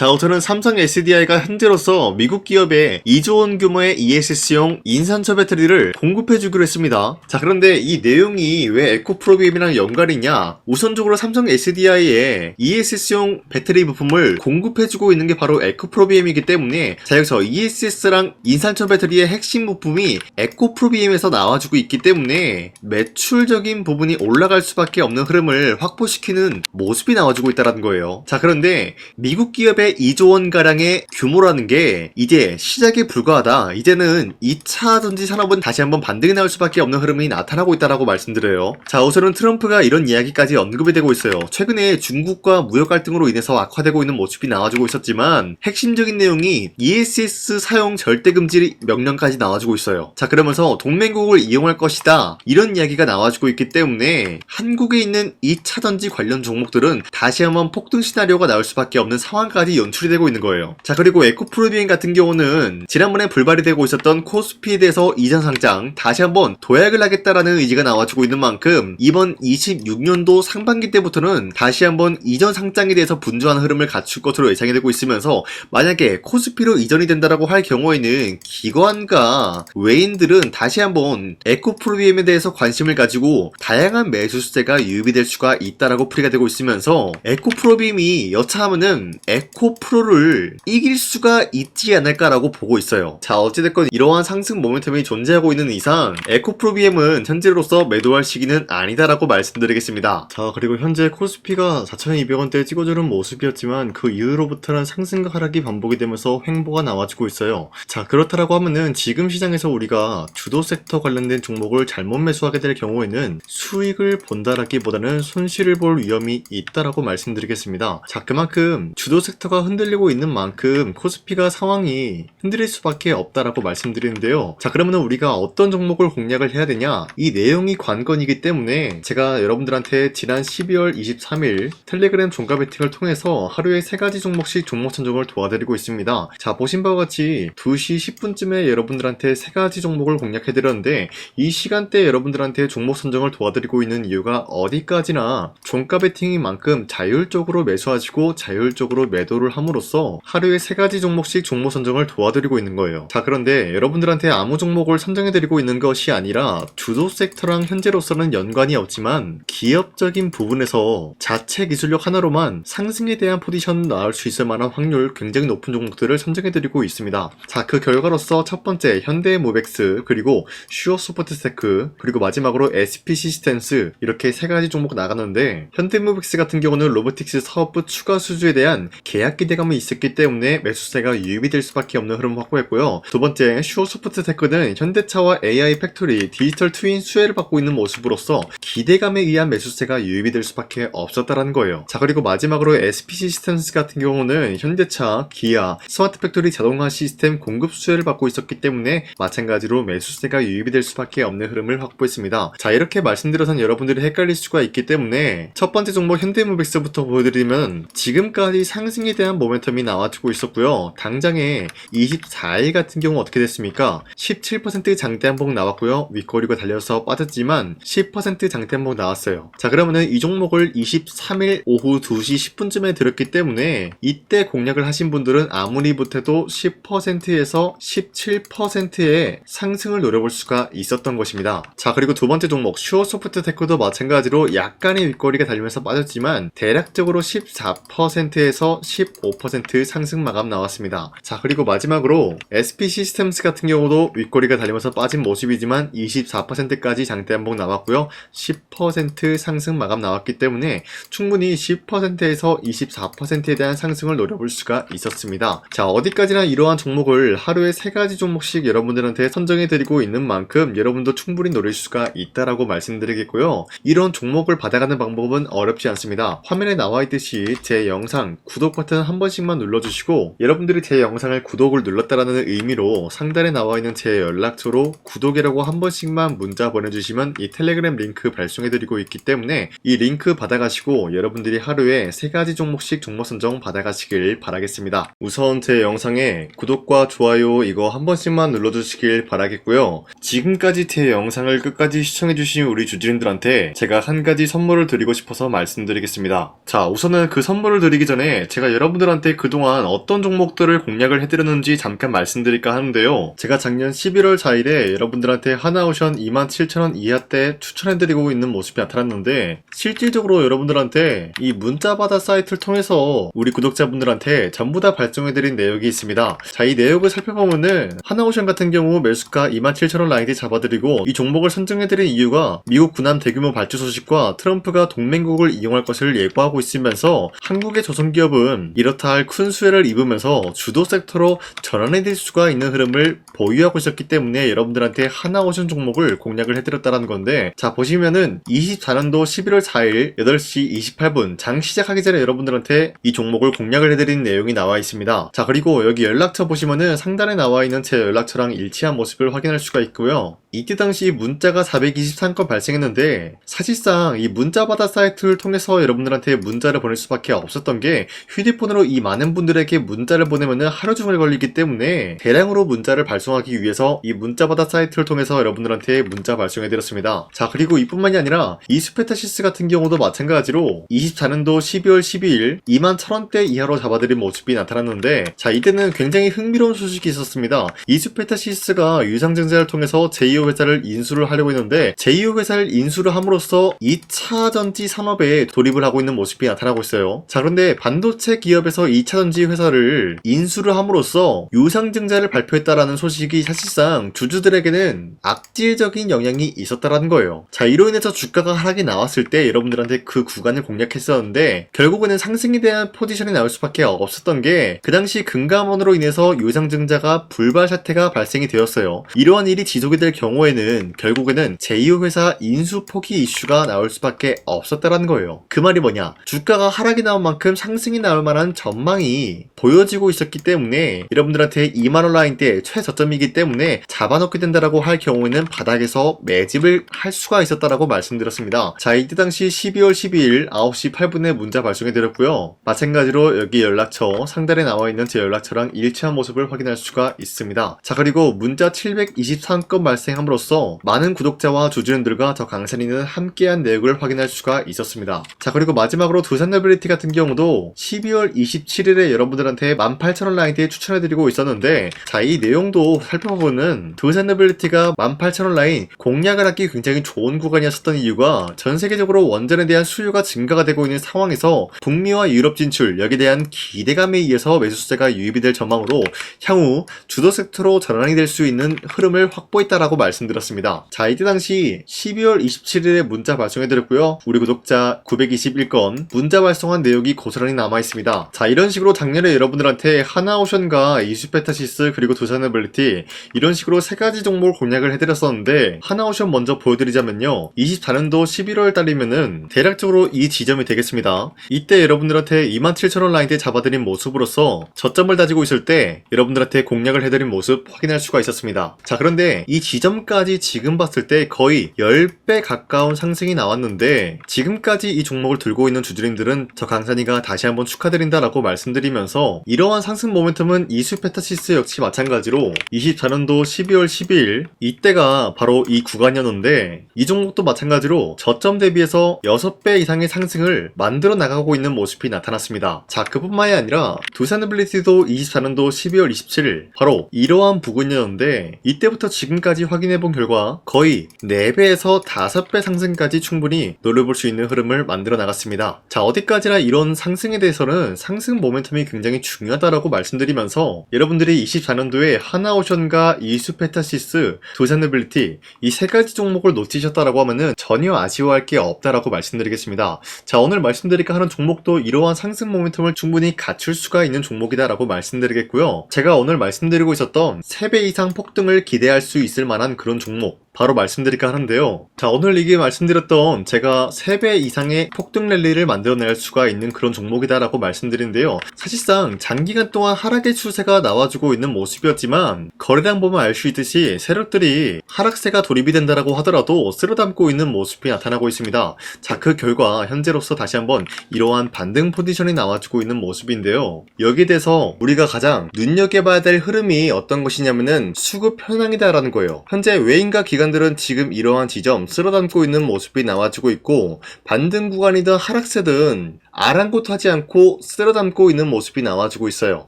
자, 우선은 삼성 SDI가 현재로서 미국 기업에 2조 원 규모의 ESS용 인산철 배터리를 공급해주기로 했습니다. 자, 그런데 이 내용이 왜 에코프로비엠이랑 연관이냐? 우선적으로 삼성 SDI에 ESS용 배터리 부품을 공급해주고 있는 게 바로 에코프로비엠이기 때문에, 자, 여기서 ESS랑 인산철 배터리의 핵심 부품이 에코프로비엠에서 나와주고 있기 때문에 매출적인 부분이 올라갈 수밖에 없는 흐름을 확보시키는 모습이 나와주고 있다는 거예요. 자, 그런데 미국 기업의 2조 원가량의 규모라는 게 이제 시작에 불과하다. 이제는 2차 전지 산업은 다시 한번 반등이 나올 수밖에 없는 흐름이 나타나고 있다라고 말씀드려요. 자, 우선은 트럼프가 이런 이야기까지 언급이 되고 있어요. 최근에 중국과 무역 갈등으로 인해서 악화되고 있는 모습이 나와주고 있었지만 핵심적인 내용이 ESS 사용 절대 금지 명령까지 나와주고 있어요. 자, 그러면서 동맹국을 이용할 것이다, 이런 이야기가 나와주고 있기 때문에 한국에 있는 2차 전지 관련 종목들은 다시 한번 폭등 시나리오가 나올 수밖에 없는 상황까지 연출이 되고 있는 거예요. 자, 그리고 에코프로비엠 같은 경우는 지난번에 불발이 되고 있었던 코스피에 대해서 이전 상장 다시 한번 도약을 하겠다라는 의지가 나와주고 있는 만큼 이번 26년도 상반기 때부터는 다시 한번 이전 상장에 대해서 분주한 흐름을 갖출 것으로 예상이 되고 있으면서, 만약에 코스피로 이전이 된다라고 할 경우에는 기관과 외인들은 다시 한번 에코프로비엠에 대해서 관심을 가지고 다양한 매수세가 유입이 될 수가 있다라고 풀이가 되고 있으면서, 에코프로비엠이 여차하면은 에코프로를 이길 수가 있지 않을까라고 보고 있어요. 자, 어찌됐건 이러한 상승 모멘텀이 존재하고 있는 이상 에코프로비엠은 현재로서 매도할 시기는 아니다라고 말씀드리겠습니다. 자, 그리고 현재 코스피가 4,200원대에 찍어주는 모습이었지만 그 이후로부터는 상승과 하락이 반복이 되면서 횡보가 나와주고 있어요. 자, 그렇다라고 하면은 지금 시장에서 우리가 주도 섹터 관련된 종목을 잘못 매수하게 될 경우에는 수익을 본다라기보다는 손실을 볼 위험이 있다라고 말씀드리겠습니다. 자, 그만큼 주도 섹터가 흔들리고 있는 만큼 코스피가 상황이 흔들릴 수밖에 없다라고 말씀드리는데요. 자, 그러면 우리가 어떤 종목을 공략을 해야 되냐? 이 내용이 관건이기 때문에 제가 여러분들한테 지난 12월 23일 텔레그램 종가 배팅을 통해서 하루에 3가지 종목씩 종목 선정을 도와드리고 있습니다. 자, 보신 바와 같이 2시 10분쯤에 여러분들한테 3가지 종목을 공략해드렸는데, 이 시간대에 여러분들한테 종목 선정을 도와드리고 있는 이유가 어디까지나 종가 배팅인 만큼 자율적으로 매수하시고 자율적으로 매도를 함으로써 하루에 3가지 종목씩 종목 선정을 도와드리고 있는 거예요. 자, 그런데 여러분들한테 아무 종목을 선정해드리고 있는 것이 아니라 주도 섹터랑 현재로서는 연관이 없지만 기업적인 부분에서 자체 기술력 하나로만 상승에 대한 포지션 나올 수 있을 만한 확률 굉장히 높은 종목들을 선정해드리고 있습니다. 자, 그 결과로서 첫 번째 현대모백스, 그리고 슈어소프트테크, 그리고 마지막으로 SP시스템스, 이렇게 3가지 종목 나갔는데, 현대모백스 같은 경우는 로보틱스 사업부 추가 수주에 대한 계약 기대감이 있었기 때문에 매수세가 유입이 될 수밖에 없는 흐름을 확보했고요. 두 번째 슈어소프트테크는 현대차와 AI 팩토리, 디지털 트윈 수혜를 받고 있는 모습으로서 기대감에 의한 매수세가 유입이 될 수밖에 없었다라는 거예요. 자, 그리고 마지막으로 SP시스템스 같은 경우는 현대차, 기아, 스마트 팩토리 자동화 시스템 공급 수혜를 받고 있었기 때문에 마찬가지로 매수세가 유입이 될 수밖에 없는 흐름을 확보했습니다. 자, 이렇게 말씀드려서는 여러분들이 헷갈릴 수가 있기 때문에 첫 번째 종목 현대모백스부터 보여드리면 지금까지 상승에 대한 모멘텀이 나와주고 있었고요. 당장에 24일 같은 경우 어떻게 됐습니까? 17% 장대 한봉 나왔고요. 윗꼬리가 달려서 빠졌지만 10% 장대 한봉 나왔어요. 자, 그러면은 이 종목을 23일 오후 2시 10분쯤에 들었기 때문에 이때 공략을 하신 분들은 아무리 못해도 10%에서 17%의 상승을 노려볼 수가 있었던 것입니다. 자, 그리고 두 번째 종목 슈어소프트테크도 마찬가지로 약간의 윗꼬리가 달리면서 빠졌지만 대략적으로 14%에서 15% 상승 마감 나왔습니다. 자, 그리고 마지막으로 SP시스템스 같은 경우도 윗꼬리가 달리면서 빠진 모습이지만 24%까지 장대 한봉 나왔고요. 10% 상승 마감 나왔기 때문에 충분히 10%에서 24%에 대한 상승을 노려볼 수가 있었습니다. 자, 어디까지나 이러한 종목을 하루에 3가지 종목씩 여러분들한테 선정해드리고 있는 만큼 여러분도 충분히 노릴 수가 있다라고 말씀드리겠고요. 이런 종목을 받아가는 방법은 어렵지 않습니다. 화면에 나와 있듯이 제 영상 구독 버튼 한 번씩만 눌러주시고, 여러분들이 제 영상을 구독을 눌렀다라는 의미로 상단에 나와 있는 제 연락처로 구독이라고 한 번씩만 문자 보내주시면 이 텔레그램 링크 발송해드리고 있기 때문에 이 링크 받아가시고 여러분들이 하루에 3가지 종목씩 종목 선정 받아가시길 바라겠습니다. 우선 제 영상에 구독과 좋아요 이거 한 번씩만 눌러주시길 바라겠고요. 지금까지 제 영상을 끝까지 시청해주신 우리 주주님들한테 제가 한 가지 선물을 드리고 싶어서 말씀드리겠습니다. 자, 우선은 그 선물을 드리기 전에 제가 여러분들한테 그동안 어떤 종목들을 공략을 해드렸는지 잠깐 말씀드릴까 하는데요. 제가 작년 11월 4일에 여러분들한테 하나오션 27,000원 이하때 추천해드리고 있는 모습이 나타났는데, 실질적으로 여러분들한테 이 문자바다 사이트를 통해서 우리 구독자분들한테 전부 다 발송해드린 내역이 있습니다. 자, 이 내역을 살펴보면은 하나오션 같은 경우 매수가 27,000원 라인에 잡아드리고 이 종목을 선정해드린 이유가 미국 군함 대규모 발주 소식과 트럼프가 동맹국을 이용할 것을 예고하고 있으면서 한국의 조선기업은 이렇다 할 큰 수혜를 입으면서 주도 섹터로 전환이 될 수가 있는 흐름을 보유하고 있었기 때문에 여러분들한테 하나오션 종목을 공략을 해드렸다는 건데, 자 보시면은 24년도 11월 4일 8시 28분 장 시작하기 전에 여러분들한테 이 종목을 공략을 해드린 내용이 나와 있습니다. 자, 그리고 여기 연락처 보시면은 상단에 나와 있는 제 연락처랑 일치한 모습을 확인할 수가 있고요. 이때 당시 문자가 423건 발생했는데, 사실상 이 문자바다 사이트를 통해서 여러분들한테 문자를 보낼 수밖에 없었던 게, 휴대폰으로 이 많은 분들에게 문자를 보내면은 하루 종일 걸리기 때문에 대량으로 문자를 발송하기 위해서 이 문자바다 사이트를 통해서 여러분들한테 문자 발송해드렸습니다. 자, 그리고 이뿐만이 아니라 이수페타시스 같은 경우도 마찬가지로 24년도 12월 12일 21,000원대 이하로 잡아드린 모습이 나타났는데, 자 이때는 굉장히 흥미로운 소식이 있었습니다. 이수페타시스가 유상증자를 통해서 제2호 회사를 인수를 하려고 했는데, 제2호 회사를 인수를 함으로써 2차 전지 산업에 돌입을 하고 있는 모습이 나타나고 있어요. 자, 그런데 반도체 기업에서 2차 전지 회사를 인수를 함으로써 유상증자를 발표했다라는 소식이 사실상 주주들에게는 악질적인 영향이 있었다라는 거예요. 자, 이로 인해서 주가가 하락이 나왔을 때 여러분들한테 그 구간을 공략했었는데, 결국에는 상승에 대한 포지션이 나올 수밖에 없었던 게, 그 당시 금감원으로 인해서 유상증자가 불발 사태가 발생이 되었어요. 이러한 일이 지속이 될 경우에는 결국에는 제2호 회사 인수 포기 이슈가 나올 수밖에 없었다라는 거예요. 그 말이 뭐냐, 주가가 하락이 나온 만큼 상승이 나올 만한 전망이 보여지고 있었기 때문에 여러분들한테 2만원 라인대 최저점이기 때문에 잡아놓게 된다라고 할 경우에는 바닥에서 매집을 할 수가 있었다라고 말씀드렸습니다. 자, 이때 당시 12월 12일 9시 8분에 문자 발송해드렸고요. 마찬가지로 여기 연락처 상단에 나와있는 제 연락처랑 일치한 모습을 확인할 수가 있습니다. 자, 그리고 문자 723건 발생함으로써 많은 구독자와 주주님들과 저 강산이는 함께한 내역을 확인할 수가 있었습니다. 자, 그리고 마지막으로 두산노빌리티 같은 경우도 12월 27일에 여러분들한테 18,000원 라인대에 추천해드리고 있었는데, 자, 이 내용도 살펴보면 두산노빌리티가 18,000원 라인 공략을 하기 굉장히 좋은 구간이었었던 이유가, 전 세계적으로 원전에 대한 수요가 증가가 되고 있는 상황에서 북미와 유럽 진출, 여기에 대한 기대감에 의해서 매수세가 유입이 될 전망으로 향후 주도 섹터로 전환이 될 수 있는 흐름을 확보했다라고 말씀드렸습니다. 자, 이때 당시 12월 27일에 문자 발송해드렸고요. 우리 구독자 921건 문자 발송한 내역이 고스란히 남아있습니다. 자, 이런 식으로 작년에 여러분들한테 하나오션과 이수페타시스 그리고 두산노빌리티 이런 식으로 세 가지 종목을 공략을 해드렸었는데, 하나오션 먼저 보여드리자면요, 24년도 11월 달이면은 대략적으로 이 지점이 되겠습니다. 이때 여러분들한테 27,000원 라인대 잡아드린 모습으로서 저점을 다지고 있을 때 여러분들한테 공략을 해드린 모습 확인할 수가 있었습니다. 자, 그런데 이 지점까지 지금 봤을 때 거의 10배 가까운 상승이 나왔는데, 지금까지 이 종목을 들고 있는 주주님들은 저 강산이가 다시 한번 축하드린다라고 말씀드리면서, 이러한 상승 모멘텀은 이수페타시스 역시 마찬가지로 24년도 12월 12일 이때가 바로 이 구간이었는데, 이 종목도 마찬가지로 저점 대비해서 6배 이상의 상승을 만들어 나가고 있는 모습이 나타났습니다. 자, 그뿐만이 아니라 두산노빌리티도 24년도 12월 27일 바로 이러한 부근이었는데, 이때부터 지금까지 확인해본 결과 거의 4배에서 5배 상승까지 충분히 노려볼 수 있는 흐름을 만들어 나갔습니다. 자, 어디까지나 이런 상승에 대해서는 상승 모멘텀이 굉장히 중요하다라고 말씀드리면서, 여러분들이 24년도에 하나오션과 이수페타시스, 두산노빌리티 이 세 가지 종목을 놓치셨다라고 하면은 전혀 아쉬워할 게 없다라고 말씀드리겠습니다. 자, 오늘 말씀드릴까 하는 종목도 이러한 상승 모멘텀을 충분히 갖출 수가 있는 종목이다라고 말씀드리겠고요. 제가 오늘 말씀드리고 있었던 3배 이상 폭등을 기대할 수 있을 만한 그런 종목 바로 말씀드릴까 하는데요. 자, 오늘 이게 말씀드렸던 제가 3배 이상의 폭등 랠리를 만들어낼 수가 있는 그런 종목이다라고 말씀드린데요. 사실상 장기간 동안 하락의 추세가 나와주고 있는 모습이었지만, 거래량 보면 알 수 있듯이 세력들이 하락세가 돌입이 된다라고 하더라도 쓸어담고 있는 모습이 나타나고 있습니다. 자, 그 결과 현재로서 다시 한번 이러한 반등 포지션이 나와주고 있는 모습인데요. 여기에 대해서 우리가 가장 눈여겨봐야 될 흐름이 어떤 것이냐면은 수급 현황이다라는 거예요. 현재 외인과 기관들은 지금 이러한 지점 쓸어담고 있는 모습이 나와주고 있고, 반등 구간이든 하락세든 아랑곳하지 않고 쓸어 담고 있는 모습이 나와주고 있어요.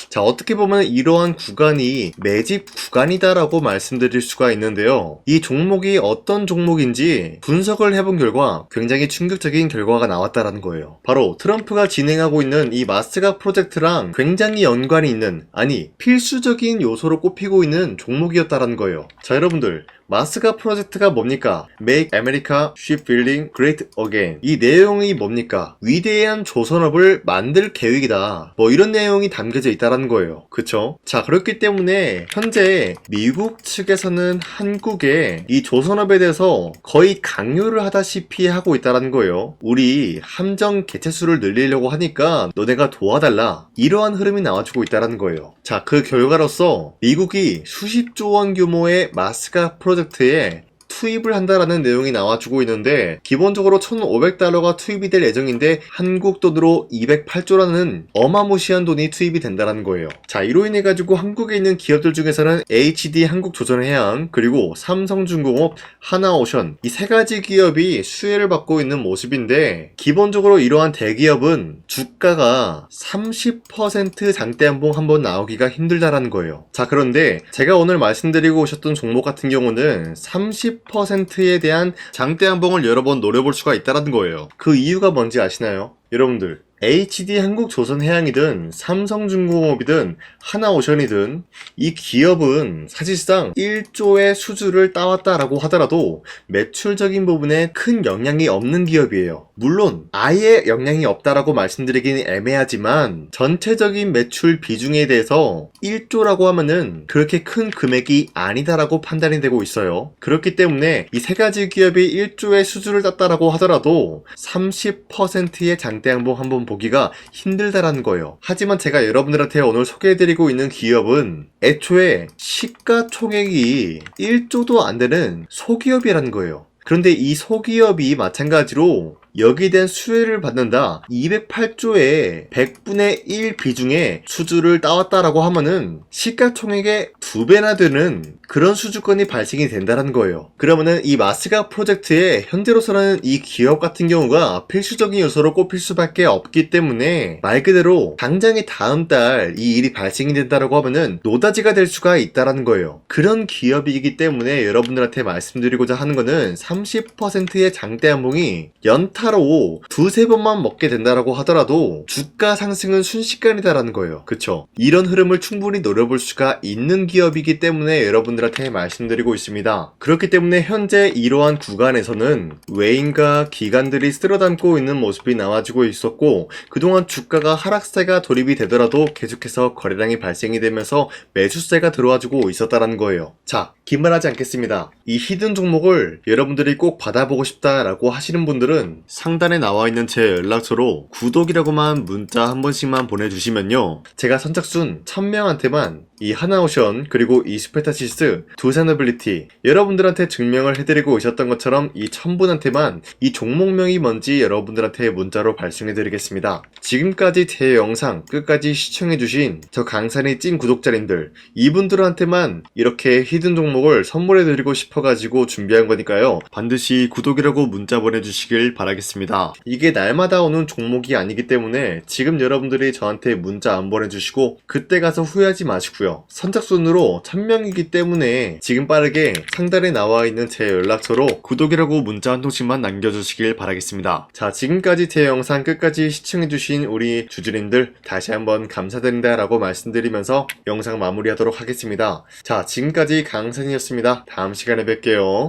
자, 어떻게 보면 이러한 구간이 매집 구간이다라고 말씀드릴 수가 있는데요. 이 종목이 어떤 종목인지 분석을 해본 결과 굉장히 충격적인 결과가 나왔다라는 거예요. 바로 트럼프가 진행하고 있는 이 마스가 프로젝트랑 굉장히 연관이 있는, 아니 필수적인 요소로 꼽히고 있는 종목이었다라는 거예요. 자, 여러분들, 마스가 프로젝트가 뭡니까? Make America Shipbuilding Great Again. 이 내용이 뭡니까? 위대한 조선업을 만들 계획이다. 뭐 이런 내용이 담겨져 있다는 거예요. 그쵸? 자, 그렇기 때문에 현재 미국 측에서는 한국에 이 조선업에 대해서 거의 강요를 하다시피 하고 있다는 거예요. 우리 함정 개체수를 늘리려고 하니까 너네가 도와달라. 이러한 흐름이 나와주고 있다는 거예요. 자, 그 결과로서 미국이 수십조 원 규모의 마스가 프로젝트에 투입을 한다라는 내용이 나와주고 있는데, 기본적으로 1,500달러가 투입이 될 예정인데 한국 돈으로 208조라는 어마무시한 돈이 투입이 된다는 거예요. 자, 이로 인해 가지고 한국에 있는 기업들 중에서는 HD 한국조선해양, 그리고 삼성중공업, 하나오션, 이 세 가지 기업이 수혜를 받고 있는 모습인데, 기본적으로 이러한 대기업은 주가가 30% 장대한봉 한번 나오기가 힘들다라는 거예요. 자, 그런데 제가 오늘 말씀드리고 오셨던 종목 같은 경우는 30%에 대한 장대한봉을 여러 번 노려볼 수가 있다는 거예요. 그 이유가 뭔지 아시나요? 여러분들, HD 한국조선해양이든 삼성중공업이든 하나오션이든 이 기업은 사실상 1조의 수주를 따왔다라고 하더라도 매출적인 부분에 큰 영향이 없는 기업이에요. 물론 아예 영향이 없다라고 말씀드리긴 애매하지만 전체적인 매출 비중에 대해서 1조라고 하면은 그렇게 큰 금액이 아니다라고 판단이 되고 있어요. 그렇기 때문에 이 세 가지 기업이 1조의 수주를 땄다라고 하더라도 30%의 장대양봉 한번 보기가 힘들다라는 거예요. 하지만 제가 여러분들한테 오늘 소개해드리고 있는 기업은 애초에 시가총액이 1조도 안 되는 소기업이라는 거예요. 그런데 이 소기업이 마찬가지로 여기에 대한 수혜를 받는다, 208조의 100분의 1 비중의 수주를 따왔다라고 하면은 시가총액의 2배나 되는 그런 수주권이 발생이 된다는 거예요. 그러면은 이 마스가 프로젝트에 현재로서는 이 기업 같은 경우가 필수적인 요소로 꼽힐 수밖에 없기 때문에 말 그대로 당장에 다음 달 이 일이 발생이 된다라고 하면은 노다지가 될 수가 있다라는 거예요. 그런 기업이기 때문에 여러분들한테 말씀드리고자 하는 거는 30%의 장대한봉이 연타로 두세 번만 먹게 된다라고 하더라도 주가 상승은 순식간이다라는 거예요. 그쵸? 이런 흐름을 충분히 노려볼 수가 있는 기업이기 때문에 여러분들한테 말씀드리고 있습니다. 그렇기 때문에 현재 이러한 구간에서는 외인과 기관들이 쓸어담고 있는 모습이 나와주고 있었고, 그동안 주가가 하락세가 돌입이 되더라도 계속해서 거래량이 발생이 되면서 매수세가 들어와주고 있었다는 거예요. 자, 긴말하지 않겠습니다. 이 히든 종목을 여러분들이 꼭 받아보고 싶다라고 하시는 분들은 상단에 나와 있는 제 연락처로 구독이라고만 문자 한 번씩만 보내주시면요, 제가 선착순 1000명한테만 이 하나오션 그리고 이 스페타시스 두산어빌리티 여러분들한테 증명을 해드리고 오셨던 것처럼 이 1000분한테만 이 종목명이 뭔지 여러분들한테 문자로 발송해드리겠습니다. 지금까지 제 영상 끝까지 시청해주신 저 강산의 찐 구독자님들, 이분들한테만 이렇게 히든 종목을 선물해드리고 싶어가지고 준비한 거니까요, 반드시 구독이라고 문자 보내주시길 바라겠습니다. 이게 날마다 오는 종목이 아니기 때문에 지금 여러분들이 저한테 문자 안 보내주시고 그때 가서 후회하지 마시고요, 선착순으로 1000명이기 때문에 지금 빠르게 상단에 나와 있는 제 연락처로 구독이라고 문자 한 통씩만 남겨주시길 바라겠습니다. 자, 지금까지 제 영상 끝까지 시청해주신 우리 주주님들 다시 한번 감사드린다 라고 말씀드리면서 영상 마무리하도록 하겠습니다. 자, 지금까지 강산이었습니다. 다음 시간에 뵐게요.